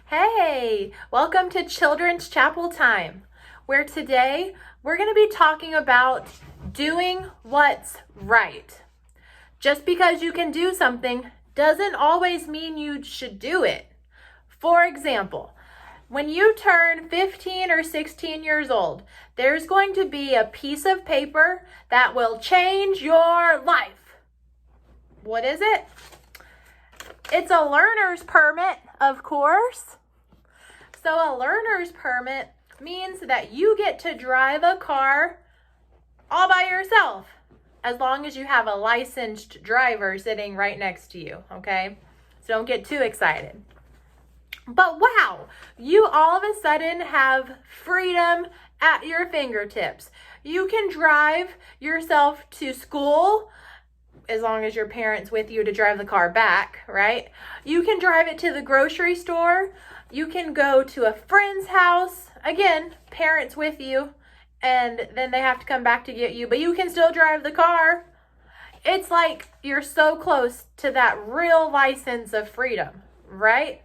Hey, welcome to Children's Chapel Time, where today we're going to be talking about doing what's right. Just because you can do something doesn't always mean you should do it. For example, when you turn 15 or 16 years old, there's going to be a piece of paper that will change your life. What is it? It's a learner's permit, of course. So a learner's permit means that you get to drive a car all by yourself, as long as you have a licensed driver sitting right next to you, okay? So don't get too excited. But wow, you all of a sudden have freedom at your fingertips. You can drive yourself to school, as long as your parents with you to drive the car back, right? You can drive it to the grocery store. You can go to a friend's house. Again, parents with you, and then they have to come back to get you, but you can still drive the car. It's like you're so close to that real license of freedom, right?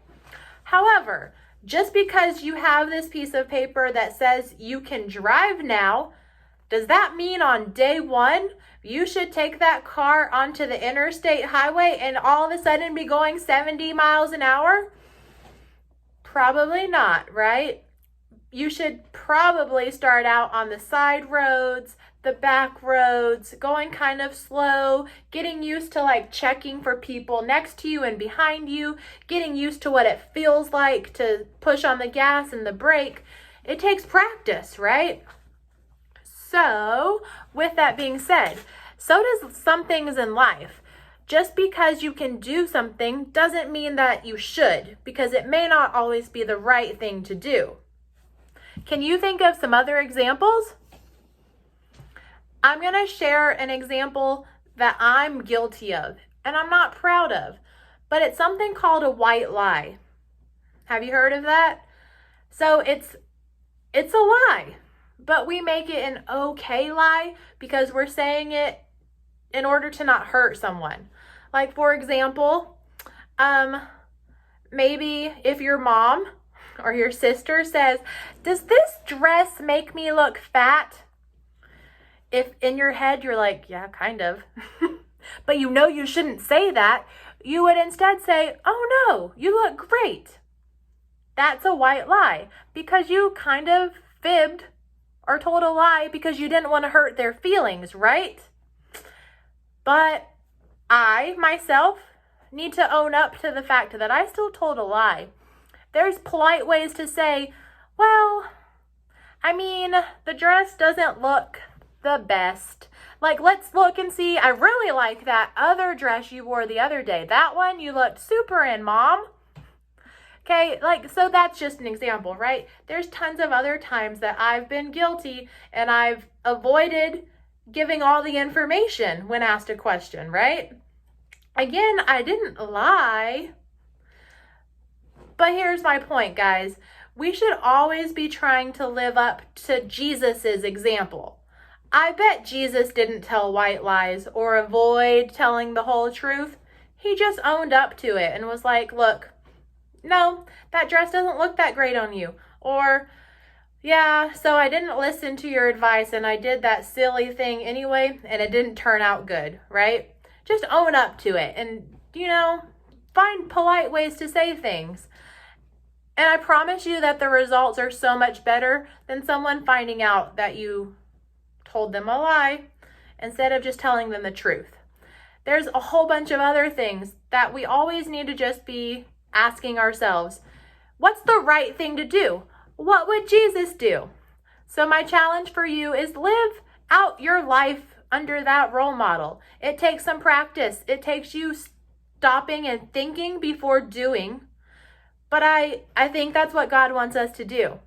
However, just because you have this piece of paper that says you can drive now, does that mean on day one, you should take that car onto the interstate highway and all of a sudden be going 70 miles an hour? Probably not, right? You should probably start out on the side roads, the back roads, going kind of slow, getting used to like checking for people next to you and behind you, getting used to what it feels like to push on the gas and the brake. It takes practice, right? So, with that being said, so does some things in life. Just because you can do something doesn't mean that you should, because it may not always be the right thing to do. Can you think of some other examples? I'm going to share an example that I'm guilty of, and I'm not proud of, but it's something called a white lie. Have you heard of that? So it's a lie, but we make it an okay lie because we're saying it in order to not hurt someone. Like, for example, maybe if your mom or your sister says, "Does this dress make me look fat?" If in your head you're like, "Yeah, kind of," but you know you shouldn't say that, you would instead say, "Oh no, you look great." That's a white lie because you kind of fibbed or told a lie because you didn't want to hurt their feelings, right? But I, myself, need to own up to the fact that I still told a lie. There's polite ways to say, "Well, I mean, the dress doesn't look the best. Like, let's look and see. I really like that other dress you wore the other day. That one you looked super in, Mom." Okay, like, so that's just an example, right? There's tons of other times that I've been guilty and I've avoided giving all the information when asked a question, right? Again, I didn't lie. But here's my point, guys. We should always be trying to live up to Jesus's example. I bet Jesus didn't tell white lies or avoid telling the whole truth. He just owned up to it and was like, "Look, no, that dress doesn't look that great on you." Or, "Yeah, so I didn't listen to your advice and I did that silly thing anyway and it didn't turn out good," right? Just own up to it and, find polite ways to say things. And I promise you that the results are so much better than someone finding out that you told them a lie instead of just telling them the truth. There's a whole bunch of other things that we always need to just be asking ourselves, what's the right thing to do? What would Jesus do? So my challenge for you is live out your life under that role model. It takes some practice. It takes you stopping and thinking before doing. But I think that's what God wants us to do.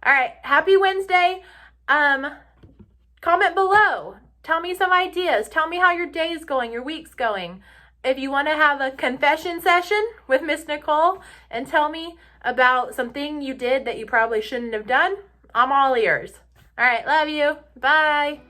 All right, happy Wednesday. Comment below. Tell me some ideas. Tell me how your day's going, your week's going. If you want to have a confession session with Miss Nicole and tell me about something you did that you probably shouldn't have done, I'm all ears. All right, love you. Bye.